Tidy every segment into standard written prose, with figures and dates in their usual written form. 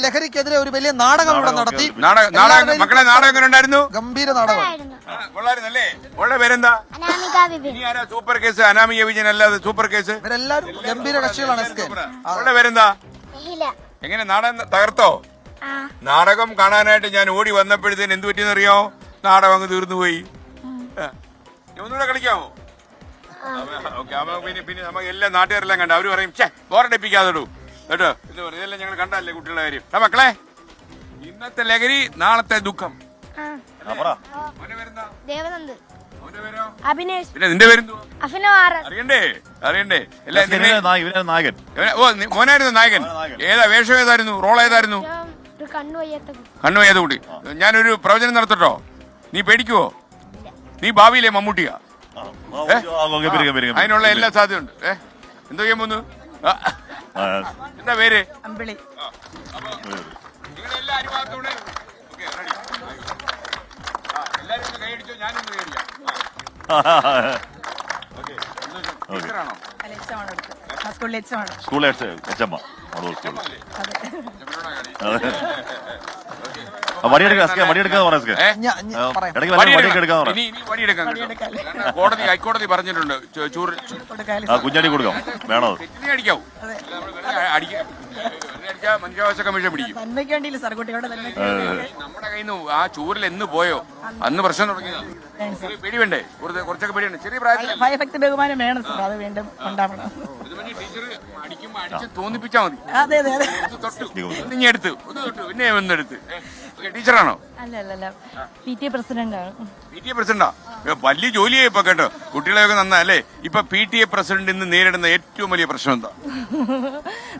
ലഹരിക്കെതിരെ ഒരു വലിയ നാടകം ഇവിടെ നടത്തി. മക്കളെ നാടകം എങ്ങനെ ഉണ്ടായിരുന്നു? ഗംഭീര നാടകം. കൊള്ളായിരുന്നല്ലേ? മോളുടെ പേരെന്താ? Super case. അനാമിക വിജയൻ അല്ലാതെ സൂപ്പർ കേസ്. ഇവരെല്ലാരും ഗംഭീര കക്ഷികളാണ്. മോളുടെ പേരെന്താ? എങ്ങനെ നാടകം തകർത്തോ? നാടകം കാണാനായിട്ട് ഞാൻ ഓടി വന്നപ്പോഴത്തേന് എന്ത് പറ്റിയെന്നറിയോ? നാടകം അങ്ങ് തീർന്നുപോയി. ഒന്നുകൂടെ കളിക്കാമോ? ഓക്കെ. അപ്പൊ പിന്നെ നമുക്ക് എല്ലാ നാട്ടുകാരെല്ലാം കണ്ട അവര് പറയും ബോറടിപ്പിക്കാതെടൂ കേട്ടോ. ഇതെല്ലാം ഞങ്ങൾ കണ്ടല്ലേ കുട്ടികളുടെ കാര്യം. മക്കളെ, ഇന്നത്തെ ലഹരി നാളത്തെ ദുഃഖം. പിന്നെ നിന്റെ പേരെന്തോ? അറിയണ്ടേ? നായകൻ. ഓ, മോനായിരുന്നു നായകൻ. ഏതാ വേഷം? ഏതായിരുന്നു? റോൾ ഏതായിരുന്നു? കണ്ണുവയ്യാത്ത കുട്ടി. ഞാനൊരു പ്രവചനം നടത്തട്ടോ? നീ പേടിക്കുവോ? നീ ഭാവിയിലെ മമ്മൂട്ടിയാ. അതിനുള്ള എല്ലാ സാധ്യതയുണ്ട്. എന്തോ ചെയ്യാൻ പോന്നു? എന്താ പേര്? അമ്പിളി. കൈയടിച്ചോ? ഞാനൊന്ന് കൈയടിക്കാം. ഹൈക്കോടതി പറഞ്ഞിട്ടുണ്ട് കുഞ്ഞാടി കൊടുക്കാം. വേണോ? അടിക്കാവൂ. മനുഷ്യാവകാശ കമ്മീഷൻ പിടിക്കും. നമ്മുടെ കയ്യിൽ നിന്ന് ആ ചൂരിൽ എന്ന് പോയോ അന്ന് പ്രശ്നം തുടങ്ങിയതാണ്. പേടി വേണ്ടേ? കുറച്ചൊക്കെ പേടിയുണ്ട്. ചെറിയ പ്രായത്തിൽ ബഹുമാനം വേണം. അത് വീണ്ടും ഉണ്ടാവണം. ടീച്ചർ അടിക്കുമ്പോ അടിച്ച് തോന്നിപ്പിച്ചാ മതി. ഇനി എടുത്ത് പിന്നെ ഒന്നെടുത്ത്. ടീച്ചറാണോ? അല്ല, PTA പ്രസിഡന്റാണ്. PTA പ്രസിഡന്റാ? വലിയ ജോലിയായി ഇപ്പൊ കേട്ടോ. കുട്ടികളെയൊക്കെ നന്നല്ലേ. ഇപ്പൊ PTA പ്രസിഡന്റ് ഇന്ന് നേരിടുന്ന ഏറ്റവും വലിയ പ്രശ്നം എന്താ?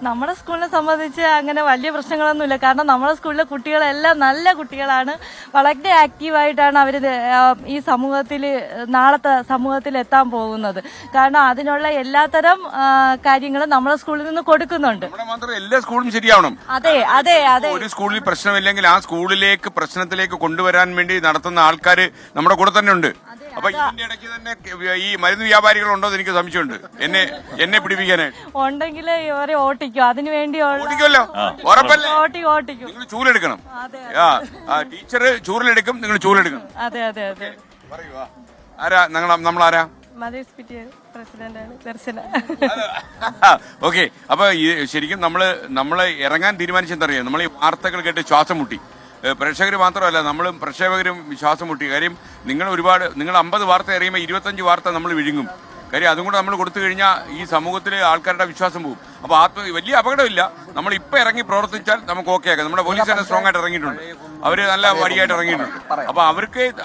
നമ്മുടെ സ്കൂളിനെ സംബന്ധിച്ച് അങ്ങനെ വലിയ പ്രശ്നങ്ങളൊന്നുമില്ല. കാരണം നമ്മുടെ സ്കൂളിലെ കുട്ടികളെല്ലാം നല്ല കുട്ടികളാണ്. വളരെ ആക്റ്റീവായിട്ടാണ് അവർ ഈ നാളത്തെ സമൂഹത്തിൽ എത്താൻ പോകുന്നത്. കാരണം അതിനുള്ള എല്ലാത്തരം കാര്യങ്ങളും നമ്മുടെ സ്കൂളിൽ നിന്ന് കൊടുക്കുന്നുണ്ട്. മാത്രം എല്ലാ സ്കൂളും ശരിയാവണം. അതെ. ഒരു സ്കൂളിൽ പ്രശ്നമില്ലെങ്കിൽ ആ സ്കൂളിലേക്ക് പ്രശ്നത്തിലേക്ക് കൊണ്ടുവരാൻ വേണ്ടി നടത്തുന്ന ആൾക്കാർ നമ്മുടെ കൂടെ തന്നെ ഉണ്ട്. അപ്പൊ ഇതിന്റെ ഇടയ്ക്ക് തന്നെ ഈ മരുന്ന് വ്യാപാരികളുണ്ടോ എന്ന് എനിക്ക് സംശയമുണ്ട്. എന്നെ പിടിപ്പിക്കാനായിട്ട് ഉണ്ടെങ്കിൽ ഇവരെ ഓട്ടിക്കും. അതിനു വേണ്ടി ഓട്ടിക്കുമല്ലോ. ഉറപ്പല്ലേ? ഓട്ടിക്കും. നിങ്ങൾ ചൂലെടുക്കണം. ടീച്ചർ ചൂരിലെടുക്കും, നിങ്ങൾ ചൂലെടുക്കണം. അതെ. പറയുവാ ആരാ? നമ്മളാരാ? ഓക്കെ. അപ്പൊ ശരിക്കും നമ്മള് ഇറങ്ങാൻ തീരുമാനിച്ചെന്തറിയാം? നമ്മൾ ഈ വാർത്തകൾ കേട്ട് ശ്വാസം മുട്ടി. പ്രേക്ഷകർ മാത്രമല്ല, നമ്മളും പ്രക്ഷേപകരും ശ്വാസം മുട്ടി. കാര്യം നിങ്ങൾ 50 വാർത്ത എറിയുമ്പോൾ 25 വാർത്ത നമ്മൾ വിഴുങ്ങും. കാര്യം അതും കൂടെ നമ്മൾ കൊടുത്തു കഴിഞ്ഞാൽ ഈ സമൂഹത്തിലെ ആൾക്കാരുടെ വിശ്വാസം പോകും. അപ്പൊ വലിയ അപകടമില്ല. നമ്മൾ ഇപ്പൊ ഇറങ്ങി പ്രവർത്തിച്ചാൽ നമുക്ക് ഓക്കെ ആക്കാം. നമ്മുടെ പോലീസ് തന്നെ സ്ട്രോങ് ആയിട്ട് ഇറങ്ങിയിട്ടുണ്ട്. അവര് നല്ല വടിയായിട്ട് ഇറങ്ങിയിട്ടുണ്ട്. അപ്പൊ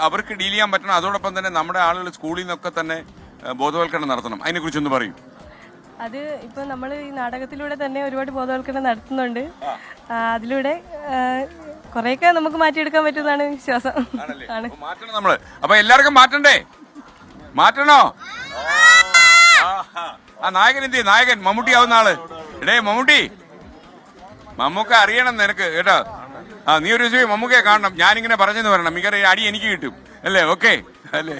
അവർക്ക് ഡീൽ ചെയ്യാൻ പറ്റണം. അതോടൊപ്പം തന്നെ നമ്മുടെ ആളുകൾ സ്കൂളിൽ നിന്നൊക്കെ തന്നെ ബോധവൽക്കരണം നടത്തണം. അതിനെ കുറിച്ചൊന്ന് പറയും. അത് ഇപ്പൊ നമ്മൾ ഈ നാടകത്തിലൂടെ തന്നെ ഒരുപാട് ബോധവൽക്കരണം നടത്തുന്നുണ്ട്. അതിലൂടെ കുറെയൊക്കെ നമുക്ക് മാറ്റിയെടുക്കാൻ പറ്റുന്നതാണ് വിശ്വാസം. മാറ്റണം നമ്മള്. അപ്പൊ എല്ലാവർക്കും മാറ്റണോ? ആ നായകൻ എന്ത്? നായകൻ മമ്മൂട്ടി ആവുന്ന ആള്. മമ്മൂക്ക അറിയണം നിനക്ക് കേട്ടോ. നീ ഒരു ദിവസം മമ്മൂക്കയെ കാണണം. ഞാനിങ്ങനെ പറഞ്ഞെന്ന് പറയണം. മിക്കവാറും അടി എനിക്ക് കിട്ടും അല്ലേ? ഓക്കെ അല്ലേ?